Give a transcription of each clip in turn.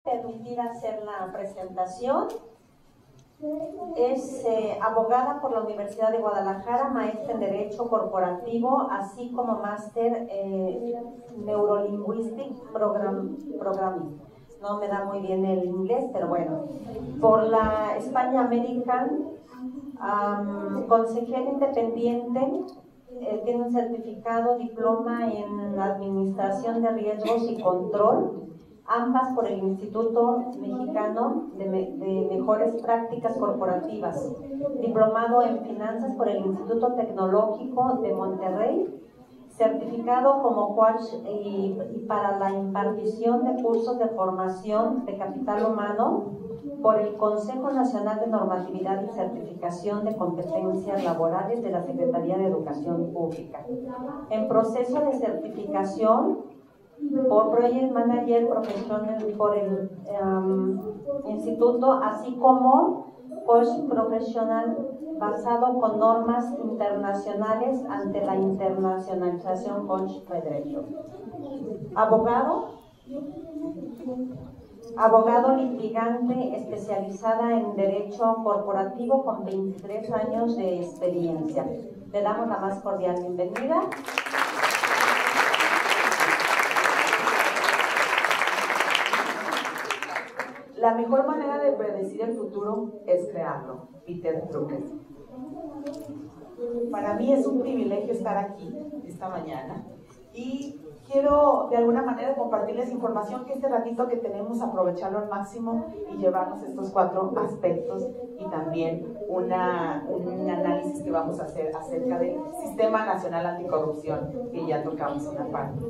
Permitir hacer la presentación. Es abogada por la Universidad de Guadalajara, maestra en Derecho Corporativo, así como máster Neurolinguistic Programming. No me da muy bien el inglés, pero bueno. Por la España American, consejera independiente, tiene un certificado, diploma en Administración de Riesgos y Control, ambas por el Instituto Mexicano de Mejores Prácticas Corporativas, diplomado en Finanzas por el Instituto Tecnológico de Monterrey, certificado como coach y para la impartición de cursos de formación de capital humano por el Consejo Nacional de Normatividad y Certificación de Competencias Laborales de la Secretaría de Educación Pública. En proceso de certificación por Project Manager Professional por el Instituto, así como Coach Profesional basado con normas internacionales ante la Internacionalización Coach Federation. Abogado litigante especializada en Derecho Corporativo con 23 años de experiencia. Le damos la más cordial bienvenida. La mejor manera de predecir el futuro es crearlo. Peter Drucker. Para mí es un privilegio estar aquí esta mañana y quiero de alguna manera compartirles información que este ratito que tenemos aprovecharlo al máximo y llevarnos estos 4 aspectos y también un análisis que vamos a hacer acerca del Sistema Nacional Anticorrupción que ya tocamos una parte.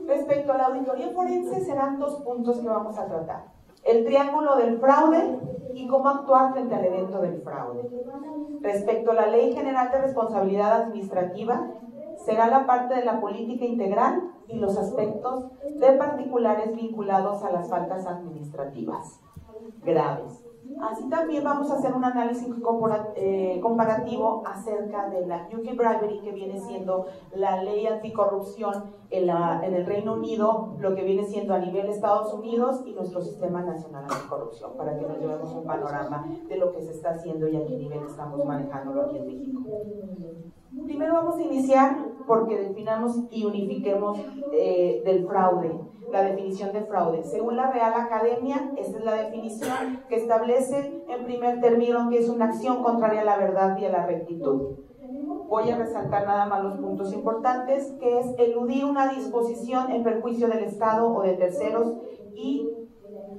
Respecto a la auditoría forense, serán 2 puntos que vamos a tratar: el triángulo del fraude y cómo actuar frente al evento del fraude. Respecto a la Ley General de Responsabilidad Administrativa, será la parte de la política integral y los aspectos de particulares vinculados a las faltas administrativas graves. Así también vamos a hacer un análisis comparativo acerca de la UK Bribery, que viene siendo la ley anticorrupción en el Reino Unido, lo que viene siendo a nivel Estados Unidos y nuestro Sistema Nacional Anticorrupción, para que nos llevemos un panorama de lo que se está haciendo y a qué nivel estamos manejándolo aquí en México. Primero vamos a iniciar porque definamos y unifiquemos del fraude, la definición de fraude. Según la Real Academia, esta es la definición que establece en primer término que es una acción contraria a la verdad y a la rectitud. Voy a resaltar nada más los puntos importantes, que es eludir una disposición en perjuicio del Estado o de terceros y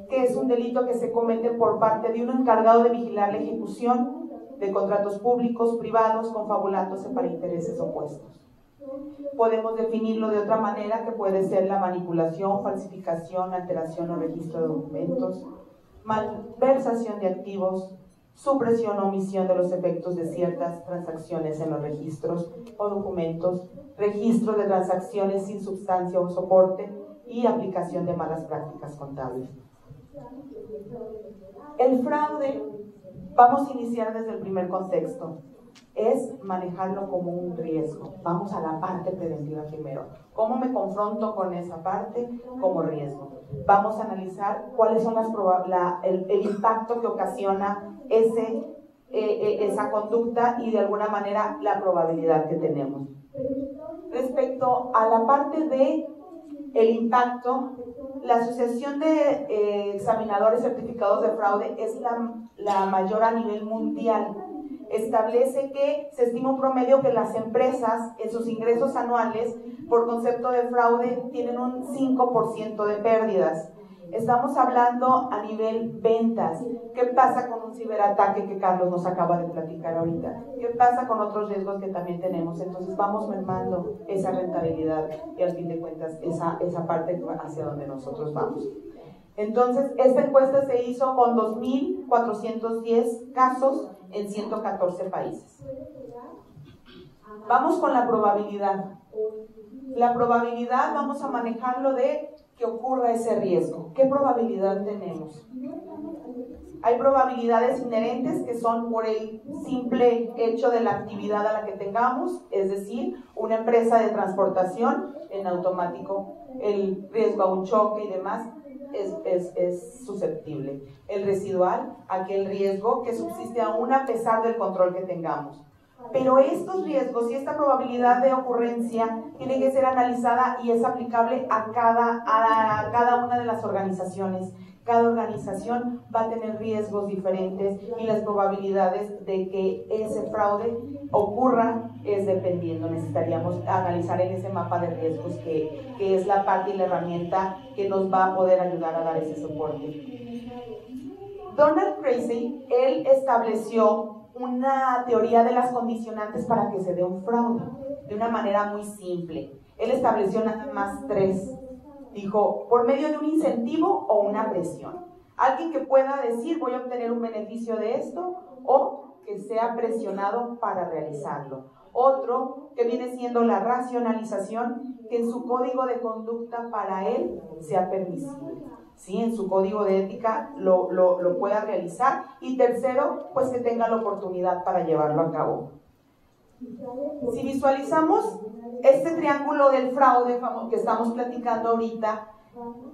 que es un delito que se comete por parte de un encargado de vigilar la ejecución de contratos públicos, privados, confabulándose para intereses opuestos. Podemos definirlo de otra manera, que puede ser la manipulación, falsificación, alteración o registro de documentos, malversación de activos, supresión o omisión de los efectos de ciertas transacciones en los registros o documentos, registro de transacciones sin sustancia o soporte y aplicación de malas prácticas contables. El fraude, vamos a iniciar desde el primer contexto, es manejarlo como un riesgo. Vamos a la parte preventiva primero. ¿Cómo me confronto con esa parte como riesgo? Vamos a analizar cuáles son el impacto que ocasiona esa conducta y de alguna manera la probabilidad que tenemos. Respecto a la parte de el impacto, la Asociación de Examinadores Certificados de Fraude es la mayor a nivel mundial. Establece que se estima un promedio que las empresas en sus ingresos anuales por concepto de fraude tienen un 5% de pérdidas. Estamos hablando a nivel ventas. ¿Qué pasa con un ciberataque que Carlos nos acaba de platicar ahorita? ¿Qué pasa con otros riesgos que también tenemos? Entonces vamos mermando esa rentabilidad y al fin de cuentas esa parte hacia donde nosotros vamos. Entonces, esta encuesta se hizo con 2.410 casos en 114 países. Vamos con la probabilidad. La probabilidad vamos a manejarlo de que ocurra ese riesgo. ¿Qué probabilidad tenemos? Hay probabilidades inherentes que son por el simple hecho de la actividad a la que tengamos, es decir, una empresa de transportación, en automático el riesgo a un choque y demás es susceptible. El residual, aquel riesgo que subsiste aún a pesar del control que tengamos. Pero estos riesgos y esta probabilidad de ocurrencia tiene que ser analizada y es aplicable a cada una de las organizaciones. Cada organización va a tener riesgos diferentes y las probabilidades de que ese fraude ocurra es dependiendo. Necesitaríamos analizar en ese mapa de riesgos que es la parte y la herramienta que nos va a poder ayudar a dar ese soporte. Donald Tracy, él estableció una teoría de las condicionantes para que se dé un fraude, de una manera muy simple. Él estableció nada más 3. Dijo, por medio de un incentivo o una presión. Alguien que pueda decir, voy a obtener un beneficio de esto, o que sea presionado para realizarlo. Otro, que viene siendo la racionalización, que en su código de conducta para él sea permisible. ¿Sí? En su código de ética lo pueda realizar. Y tercero, pues que tenga la oportunidad para llevarlo a cabo. Si visualizamos este triángulo del fraude que estamos platicando ahorita,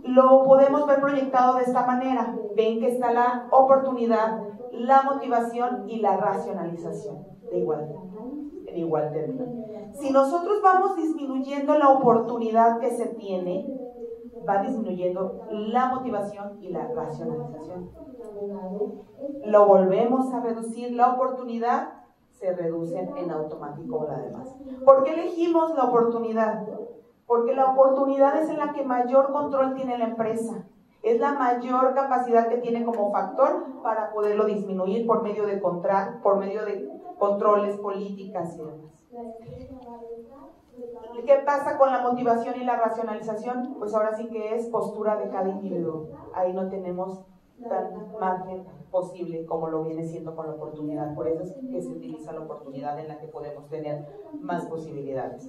lo podemos ver proyectado de esta manera. Ven que está la oportunidad, la motivación y la racionalización en igual término. Si nosotros vamos disminuyendo la oportunidad que se tiene, va disminuyendo la motivación y la racionalización. Lo volvemos a reducir, la oportunidad se reducen en automático la demás. ¿Por qué elegimos la oportunidad? Porque la oportunidad es en la que mayor control tiene la empresa. Es la mayor capacidad que tiene como factor para poderlo disminuir por medio de controles, políticas y demás. ¿Qué pasa con la motivación y la racionalización? Pues ahora sí que es postura de cada individuo. Ahí no tenemos tan margen posible como lo viene siendo con la oportunidad. Por eso es que se utiliza la oportunidad en la que podemos tener más posibilidades.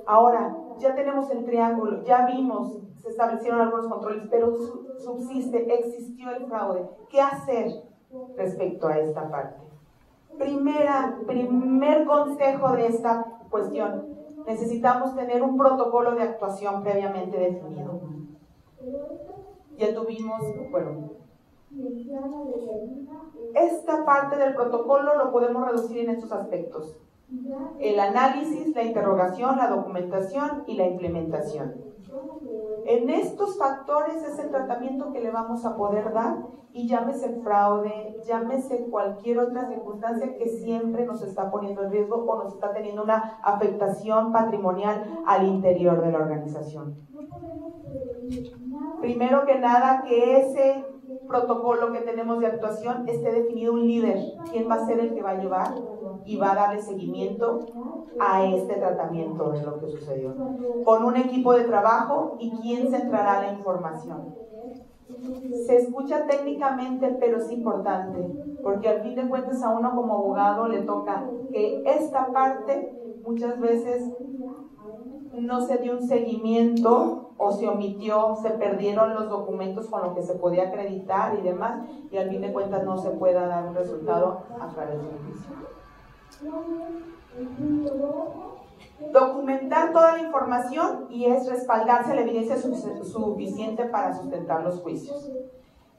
Ahora, ya tenemos el triángulo, ya vimos, se establecieron algunos controles, pero existió el fraude. ¿Qué hacer respecto a esta parte? Primer consejo de esta cuestión: necesitamos tener un protocolo de actuación previamente definido. Ya tuvimos, esta parte del protocolo lo podemos reducir en estos aspectos: el análisis, la interrogación, la documentación y la implementación. En estos factores es el tratamiento que le vamos a poder dar, y llámese fraude, llámese cualquier otra circunstancia que siempre nos está poniendo en riesgo o nos está teniendo una afectación patrimonial al interior de la organización. Primero que nada, que ese protocolo que tenemos de actuación esté definido un líder. ¿Quién va a ser el que va a llevar y va a darle seguimiento a este tratamiento de lo que sucedió? Con un equipo de trabajo, y quién centrará la información. Se escucha técnicamente, pero es importante, porque al fin de cuentas a uno como abogado le toca que esta parte muchas veces no se dio un seguimiento o se omitió, se perdieron los documentos con los que se podía acreditar y demás, y al fin de cuentas no se pueda dar un resultado a través de un juicio. Documentar toda la información y es respaldarse la evidencia suficiente para sustentar los juicios.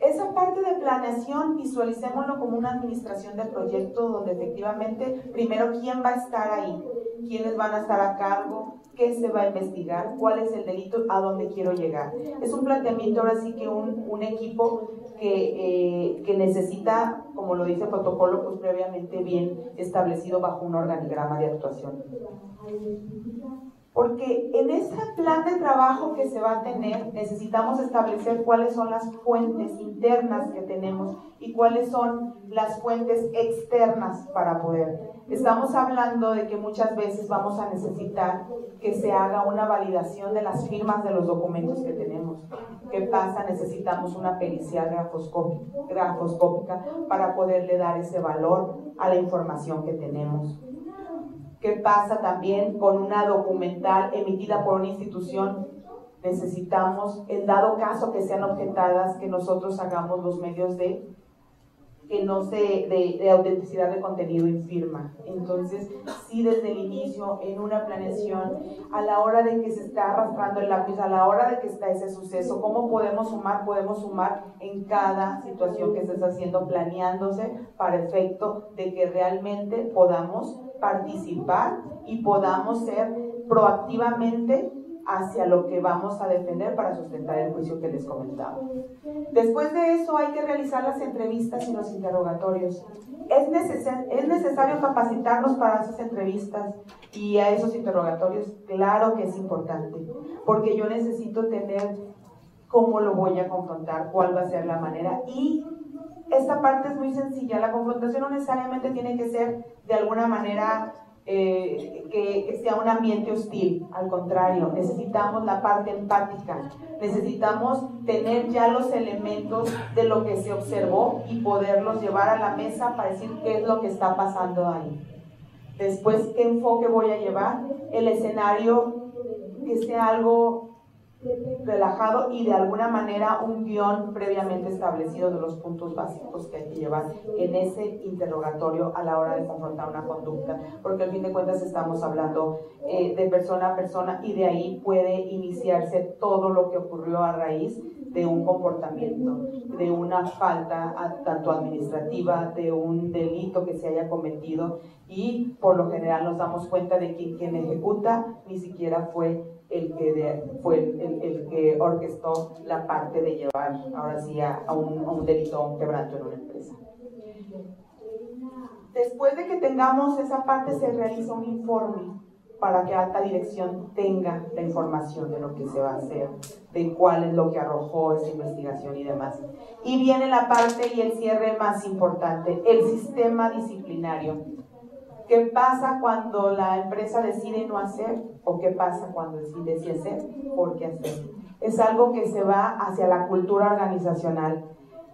Esa parte de planeación, visualicémoslo como una administración de proyecto, donde efectivamente, primero, ¿quién va a estar ahí? ¿Quiénes van a estar a cargo? ¿Qué se va a investigar? ¿Cuál es el delito? ¿A dónde quiero llegar? Es un planteamiento, ahora sí que un equipo que necesita, como lo dice el protocolo, pues previamente bien establecido bajo un organigrama de actuación. Porque en ese plan de trabajo que se va a tener, necesitamos establecer cuáles son las fuentes internas que tenemos y cuáles son las fuentes externas para poder. Estamos hablando de que muchas veces vamos a necesitar que se haga una validación de las firmas de los documentos que tenemos. ¿Qué pasa? Necesitamos una pericia grafoscópica para poderle dar ese valor a la información que tenemos. ¿Qué pasa también con una documental emitida por una institución? Necesitamos, en dado caso que sean objetadas, que nosotros hagamos los medios de autenticidad de contenido y firma. Entonces, sí, desde el inicio, en una planeación, a la hora de que se está arrastrando el lápiz, a la hora de que está ese suceso, ¿cómo podemos sumar? Podemos sumar en cada situación que estés haciendo, planeándose para efecto de que realmente podamos participar y podamos ser proactivamente hacia lo que vamos a defender para sustentar el juicio que les comentaba. Después de eso hay que realizar las entrevistas y los interrogatorios. Es necesario capacitarnos para esas entrevistas y a esos interrogatorios. Claro que es importante, porque yo necesito tener cómo lo voy a confrontar, cuál va a ser la manera, y esta parte es muy sencilla. La confrontación no necesariamente tiene que ser de alguna manera que sea un ambiente hostil. Al contrario, necesitamos la parte empática, necesitamos tener ya los elementos de lo que se observó y poderlos llevar a la mesa para decir qué es lo que está pasando ahí. Después, ¿qué enfoque voy a llevar? El escenario, que sea algo relajado y de alguna manera un guión previamente establecido de los puntos básicos que hay que llevar en ese interrogatorio a la hora de confrontar una conducta, porque al fin de cuentas estamos hablando de persona a persona, y de ahí puede iniciarse todo lo que ocurrió a raíz de un comportamiento, de una falta tanto administrativa, de un delito que se haya cometido, y por lo general nos damos cuenta de que quien ejecuta ni siquiera fue el que orquestó la parte de llevar ahora sí a un delito, a un quebranto en una empresa. Después de que tengamos esa parte, se realiza un informe para que alta dirección tenga la información de lo que se va a hacer, de cuál es lo que arrojó esa investigación y demás. Y viene la parte y el cierre más importante, el sistema disciplinario. ¿Qué pasa cuando la empresa decide no hacer? ¿O qué pasa cuando decide sí hacer? ¿Por qué hacer? Es algo que se va hacia la cultura organizacional.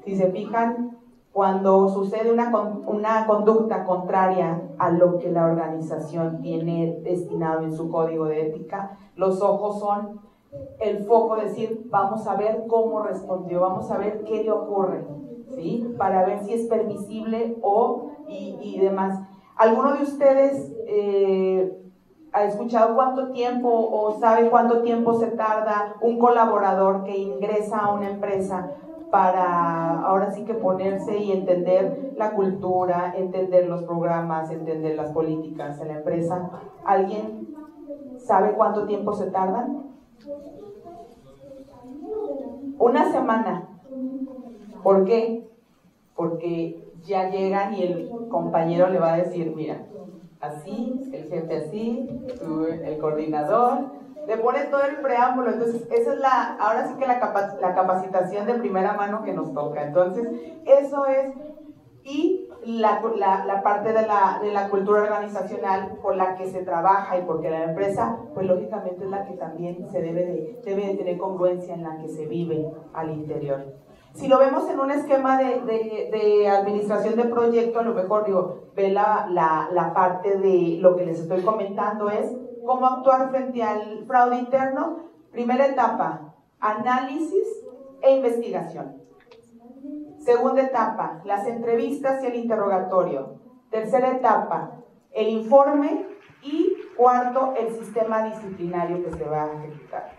Si se fijan, cuando sucede una conducta contraria a lo que la organización tiene destinado en su código de ética, los ojos son el foco, decir, vamos a ver cómo respondió, vamos a ver qué le ocurre, ¿sí? Para ver si es permisible y demás. ¿Alguno de ustedes ha escuchado cuánto tiempo o sabe cuánto tiempo se tarda un colaborador que ingresa a una empresa para ahora sí que ponerse y entender la cultura, entender los programas, entender las políticas de la empresa? ¿Alguien sabe cuánto tiempo se tardan? Una semana. ¿Por qué? Porque ya llegan y el compañero le va a decir, mira, así, el jefe así, el coordinador, le pone todo el preámbulo. Entonces esa es ahora sí que la capacitación de primera mano que nos toca. Entonces eso es, y la parte de la cultura organizacional por la que se trabaja, y porque la empresa pues lógicamente es la que también se debe de tener congruencia en la que se vive al interior. Si lo vemos en un esquema de administración de proyecto, a lo mejor ve la parte de lo que les estoy comentando, es cómo actuar frente al fraude interno. Primera etapa, análisis e investigación. Segunda etapa, las entrevistas y el interrogatorio. Tercera etapa, el informe. Y cuarto, el sistema disciplinario que se va a ejecutar.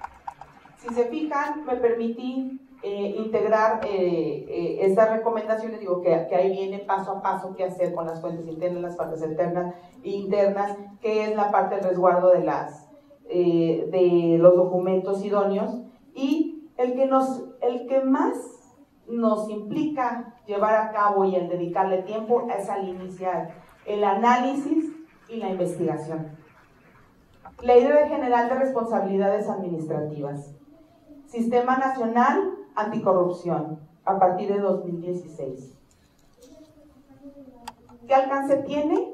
Si se fijan, me permití integrar estas recomendaciones, que ahí viene paso a paso qué hacer con las fuentes internas, las fuentes internas, que es la parte del resguardo de los documentos idóneos, y el que más nos implica llevar a cabo y el dedicarle tiempo es al iniciar el análisis y la investigación. Ley General de Responsabilidades Administrativas, Sistema Nacional Anticorrupción, a partir de 2016. ¿Qué alcance tiene?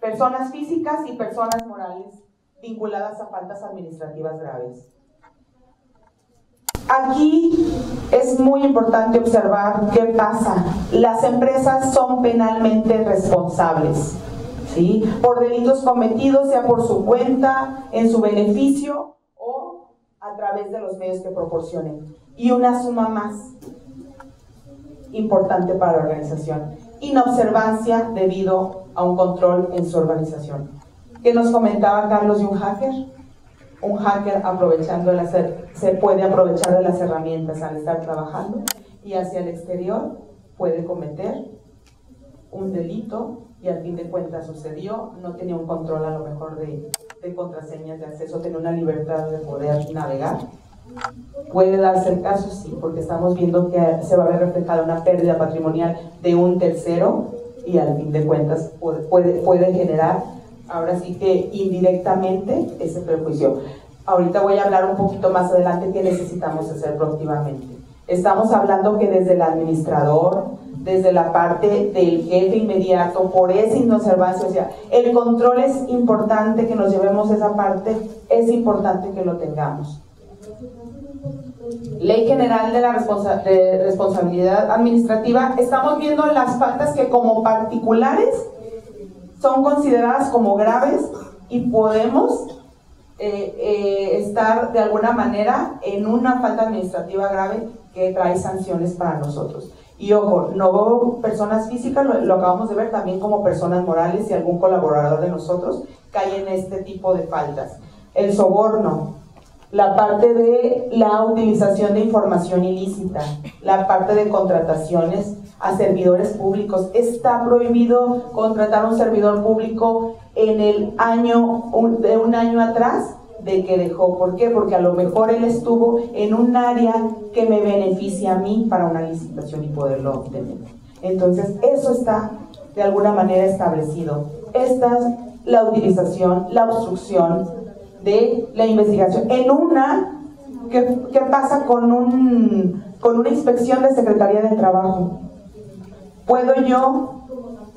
Personas físicas y personas morales vinculadas a faltas administrativas graves. Aquí es muy importante observar qué pasa. Las empresas son penalmente responsables. ¿sí? Por delitos cometidos, sea por su cuenta, en su beneficio o a través de los medios que proporcionen. Y una suma más importante para la organización: inobservancia debido a un control en su organización. ¿Qué nos comentaba Carlos de un hacker? Un hacker se puede aprovechar de las herramientas al estar trabajando y hacia el exterior puede cometer un delito y al fin de cuentas sucedió, no tenía un control a lo mejor de contraseñas de acceso, tenía una libertad de poder navegar. ¿Puede darse el caso? Sí, porque estamos viendo que se va a ver reflejada una pérdida patrimonial de un tercero y al fin de cuentas puede generar, ahora sí que indirectamente, ese perjuicio. Ahorita voy a hablar un poquito más adelante qué necesitamos hacer proactivamente. Estamos hablando que desde el administrador, desde la parte del jefe inmediato, por esa inobservancia, o sea, el control es importante, que nos llevemos esa parte, es importante que lo tengamos. Ley General de la Responsabilidad Administrativa, estamos viendo las faltas que como particulares son consideradas como graves y podemos estar de alguna manera en una falta administrativa grave que trae sanciones para nosotros. Y ojo, no personas físicas, lo acabamos de ver, también como personas morales, si algún colaborador de nosotros cae en este tipo de faltas. El soborno, la parte de la utilización de información ilícita, la parte de contrataciones a servidores públicos. Está prohibido contratar a un servidor público en el año, de un año atrás de que dejó. ¿Por qué? Porque a lo mejor él estuvo en un área que me beneficia a mí para una licitación y poderlo obtener. Entonces, eso está de alguna manera establecido. Esta es la utilización, la obstrucción de la investigación. En una, ¿qué pasa con una inspección de Secretaría del Trabajo? ¿Puedo yo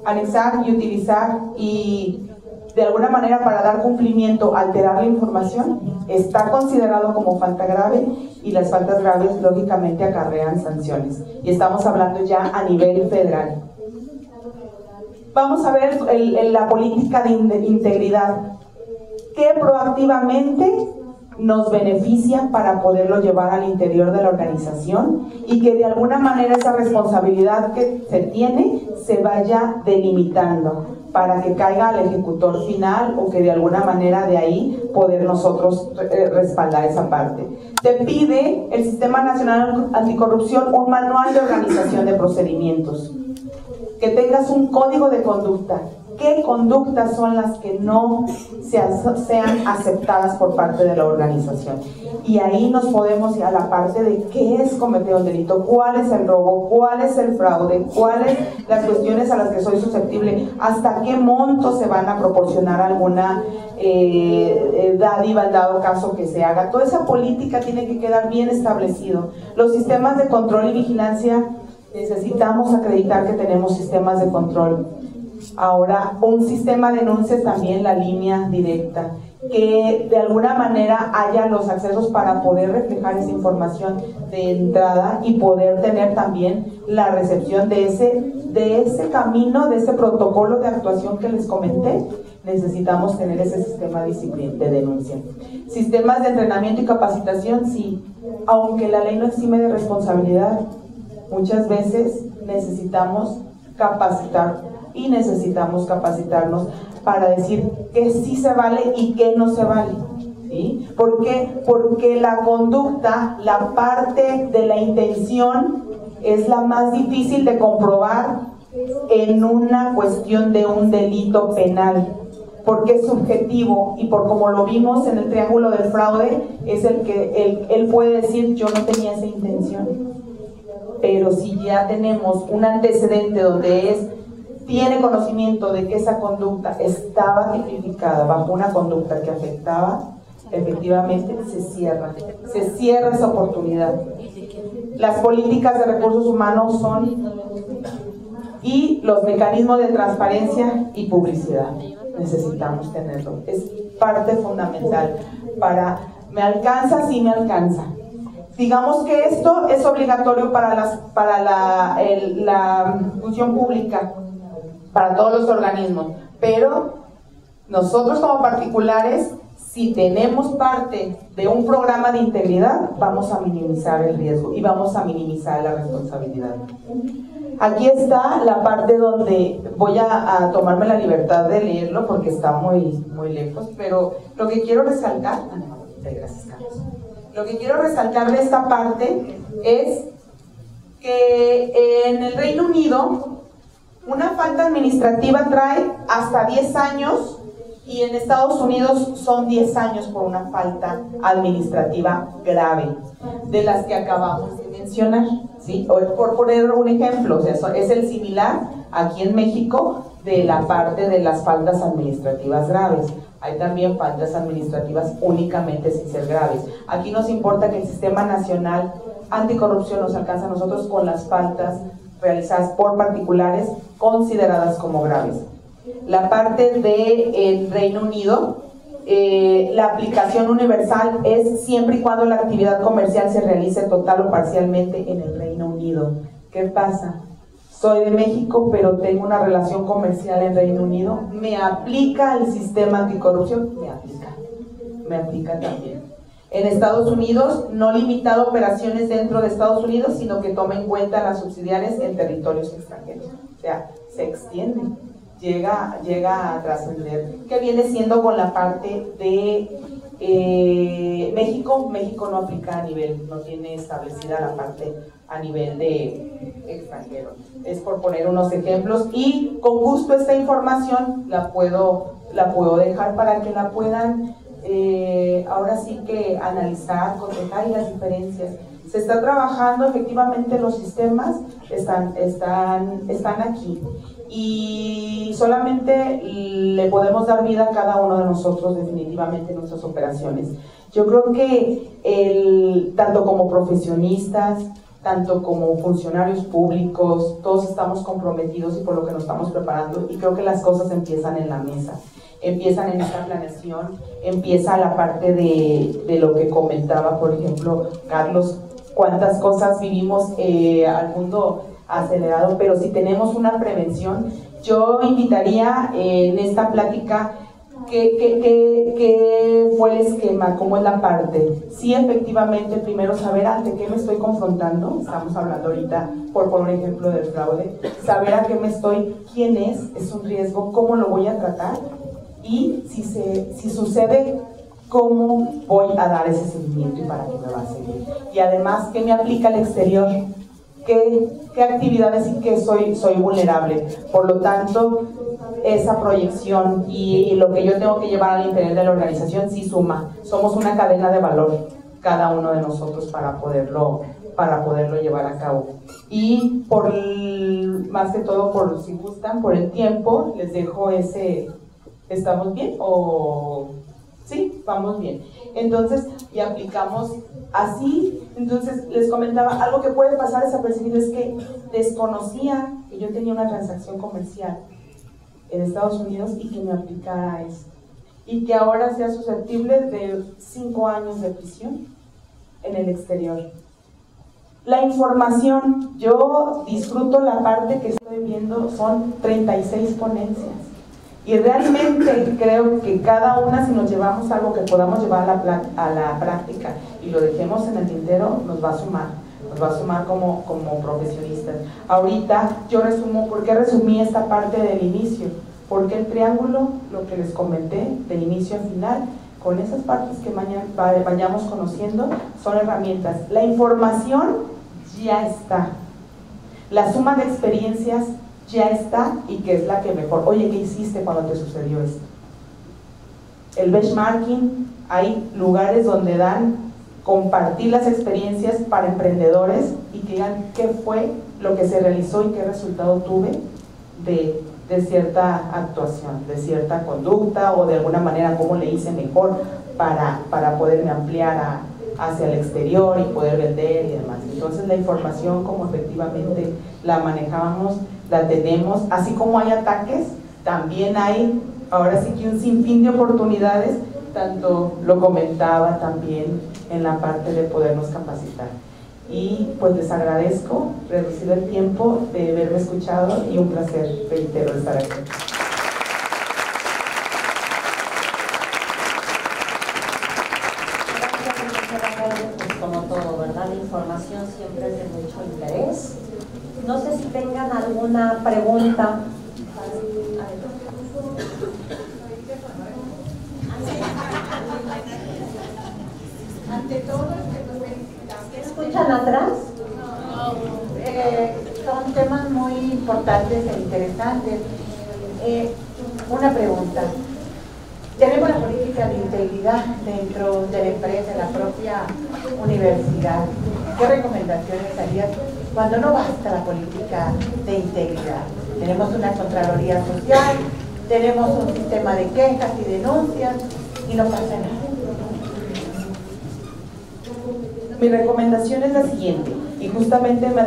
anexar y utilizar y de alguna manera para dar cumplimiento alterar la información? Está considerado como falta grave y las faltas graves lógicamente acarrean sanciones. Y estamos hablando ya a nivel federal. Vamos a ver la política de integridad. ¿Qué proactivamente nos beneficia para poderlo llevar al interior de la organización y que de alguna manera esa responsabilidad que se tiene se vaya delimitando para que caiga al ejecutor final o que de alguna manera de ahí poder nosotros respaldar esa parte? Te pide el Sistema Nacional Anticorrupción un manual de organización de procedimientos, que tengas un código de conducta. ¿Qué conductas son las que no sean aceptadas por parte de la organización? Y ahí nos podemos ir a la parte de qué es cometer un delito, cuál es el robo, cuál es el fraude, cuáles las cuestiones a las que soy susceptible, hasta qué monto se van a proporcionar alguna dádiva en dado caso que se haga. Toda esa política tiene que quedar bien establecido. Los sistemas de control y vigilancia, necesitamos acreditar que tenemos sistemas de control. Ahora, un sistema de denuncias también, la línea directa, que de alguna manera haya los accesos para poder reflejar esa información de entrada y poder tener también la recepción de ese camino, de ese protocolo de actuación que les comenté. Necesitamos tener ese sistema de denuncia. Sistemas de entrenamiento y capacitación, sí, aunque la ley no exime de responsabilidad, muchas veces necesitamos capacitar y necesitamos capacitarnos para decir qué sí se vale y qué no se vale, ¿sí? ¿Por qué? Porque la conducta, la parte de la intención es la más difícil de comprobar en una cuestión de un delito penal, porque es subjetivo y por como lo vimos en el triángulo del fraude, es el que él puede decir yo no tenía esa intención. Pero si ya tenemos un antecedente donde tiene conocimiento de que esa conducta estaba tipificada bajo una conducta que afectaba, efectivamente se cierra esa oportunidad. Las políticas de recursos humanos y los mecanismos de transparencia y publicidad, necesitamos tenerlo, es parte fundamental para, ¿me alcanza? Sí me alcanza. Digamos que esto es obligatorio para la función pública, para todos los organismos, pero nosotros como particulares, si tenemos parte de un programa de integridad, vamos a minimizar el riesgo y vamos a minimizar la responsabilidad. Aquí está la parte donde voy a tomarme la libertad de leerlo porque está muy lejos, pero lo que quiero resaltar, gracias, Carlos. Lo que quiero resaltar de esta parte es que en el Reino Unido una falta administrativa trae hasta 10 años y en Estados Unidos son 10 años por una falta administrativa grave, de las que acabamos de mencionar, ¿sí? Por poner un ejemplo, o sea, es el similar aquí en México de la parte de las faltas administrativas graves. Hay también faltas administrativas únicamente sin ser graves. Aquí nos importa que el Sistema Nacional Anticorrupción nos alcanza a nosotros con las faltas realizadas por particulares consideradas como graves. La parte del Reino Unido, la aplicación universal es siempre y cuando la actividad comercial se realice total o parcialmente en el Reino Unido. ¿Qué pasa? Soy de México, pero tengo una relación comercial en Reino Unido. ¿Me aplica el sistema anticorrupción? Me aplica también. En Estados Unidos, no limitado a operaciones dentro de Estados Unidos, sino que toma en cuenta las subsidiarias en territorios extranjeros. O sea, se extiende, llega a trascender. ¿Qué viene siendo con la parte de México? México no aplica a nivel, no tiene establecida la parte a nivel de extranjero. Es por poner unos ejemplos y con gusto esta información la puedo dejar para que la puedan ahora sí que analizar, cotejar y las diferencias. Se está trabajando, efectivamente los sistemas están aquí y solamente le podemos dar vida a cada uno de nosotros definitivamente en nuestras operaciones. Yo creo que tanto como profesionistas, tanto como funcionarios públicos, todos estamos comprometidos y por lo que nos estamos preparando y creo que las cosas empiezan en la mesa. Empiezan en esta planeación, empieza la parte de lo que comentaba, por ejemplo, Carlos, cuántas cosas vivimos al mundo acelerado, pero si tenemos una prevención, yo invitaría en esta plática ¿qué fue el esquema? ¿Cómo es la parte? Sí, efectivamente, primero saber ante qué me estoy confrontando, estamos hablando ahorita, por poner un ejemplo del fraude, saber a qué me estoy, quién es un riesgo, cómo lo voy a tratar, y si sucede, cómo voy a dar ese seguimiento y para qué me va a seguir. Y además, ¿qué me aplica al exterior? ¿Qué actividades y qué soy vulnerable? Por lo tanto, esa proyección y lo que yo tengo que llevar al interior de la organización sí suma. Somos una cadena de valor, cada uno de nosotros, para poderlo llevar a cabo. Y más que todo, si gustan, por el tiempo, les dejo ese... ¿Estamos bien? ¿O sí? Vamos bien. Entonces, y aplicamos así. Entonces, les comentaba, algo que puede pasar desapercibido es que desconocía que yo tenía una transacción comercial en Estados Unidos y que me aplicara eso. Y que ahora sea susceptible de 5 años de prisión en el exterior. La información, yo disfruto la parte que estoy viendo, son 36 ponencias. Y realmente creo que cada una, si nos llevamos algo que podamos llevar a la práctica y lo dejemos en el tintero, nos va a sumar como profesionistas. Ahorita yo resumo, ¿por qué resumí esta parte del inicio? Porque el triángulo, lo que les comenté, de inicio a final, con esas partes que vayamos conociendo, son herramientas. La información ya está. La suma de experiencias ya está y que es la que mejor. Oye, ¿qué hiciste cuando te sucedió esto? El benchmarking, hay lugares donde dan compartir las experiencias para emprendedores y que digan qué fue lo que se realizó y qué resultado tuve de cierta actuación, de cierta conducta o de alguna manera cómo le hice mejor para poderme ampliar hacia el exterior y poder vender y demás. Entonces la información, como efectivamente la manejamos, la tenemos, así como hay ataques, también hay ahora sí que un sinfín de oportunidades, tanto lo comentaba también en la parte de podernos capacitar. Y pues les agradezco reducir el tiempo de haberme escuchado y un placer, reitero, estar aquí. información siempre es de mucho interés. No sé si tengan alguna pregunta. Ante todo, felicitamos. ¿Escuchan atrás? Son temas muy importantes e interesantes. Una pregunta. Tenemos la política de integridad dentro de la empresa, de la propia universidad. ¿Qué recomendaciones harías cuando no basta la política de integridad? Tenemos una Contraloría Social, tenemos un sistema de quejas y denuncias y no pasa nada. Mi recomendación es la siguiente, y justamente me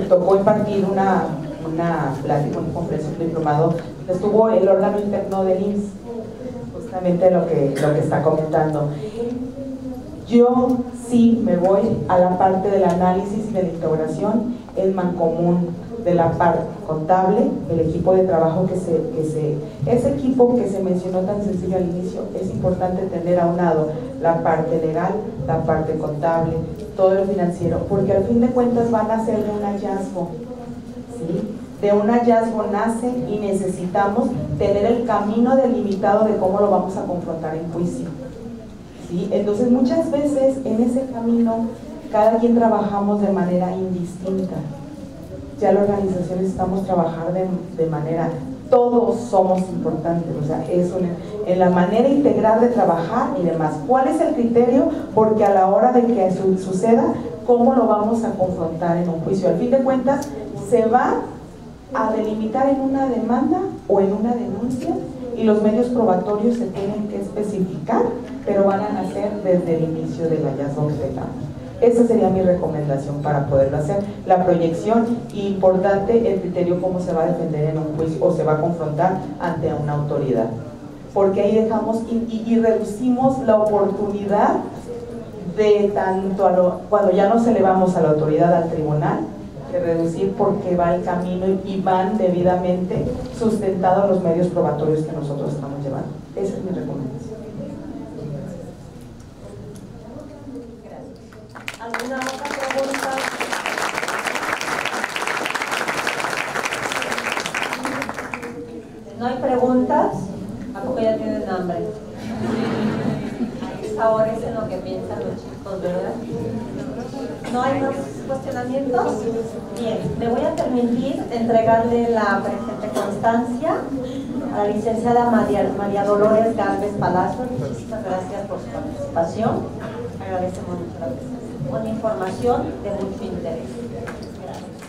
tocó impartir una plática, un congreso, un diplomado, estuvo el órgano interno del IMSS, justamente lo que está comentando. Yo sí me voy a la parte del análisis y de la integración, el mancomún de la parte contable, el equipo de trabajo ese equipo que se mencionó tan sencillo al inicio, es importante tener a un lado la parte legal, la parte contable, todo lo financiero, porque al fin de cuentas van a ser de un hallazgo, ¿sí? De un hallazgo nace y necesitamos tener el camino delimitado de cómo lo vamos a confrontar en juicio, ¿sí? Entonces muchas veces en ese camino cada quien trabajamos de manera indistinta. Ya la organización necesitamos trabajar de manera, todos somos importantes, o sea, eso en la manera integral de trabajar y demás. ¿Cuál es el criterio? Porque a la hora de que suceda, ¿cómo lo vamos a confrontar en un juicio? Al fin de cuentas, se va a delimitar en una demanda o en una denuncia y los medios probatorios se tienen que especificar, pero van a nacer desde el inicio del hallazgo que tengamos. Esa sería mi recomendación para poderlo hacer. La proyección, importante el criterio cómo se va a defender en un juicio o se va a confrontar ante una autoridad. Porque ahí dejamos y reducimos la oportunidad de tanto cuando ya nos elevamos a la autoridad, al tribunal, de reducir porque va el camino y van debidamente sustentados los medios probatorios que nosotros estamos llevando. Esa es mi recomendación. ¿Alguna otra pregunta? ¿No hay preguntas? ¿A poco ya tienen hambre? Ahora es en lo que piensan los chicos, ¿verdad? ¿No hay más cuestionamientos? Bien, me voy a permitir entregarle la presente constancia a la licenciada María Dolores Galvez Palacio. Muchísimas gracias por su participación. Agradecemos mucho la presencia. Una información de mucho interés. Gracias.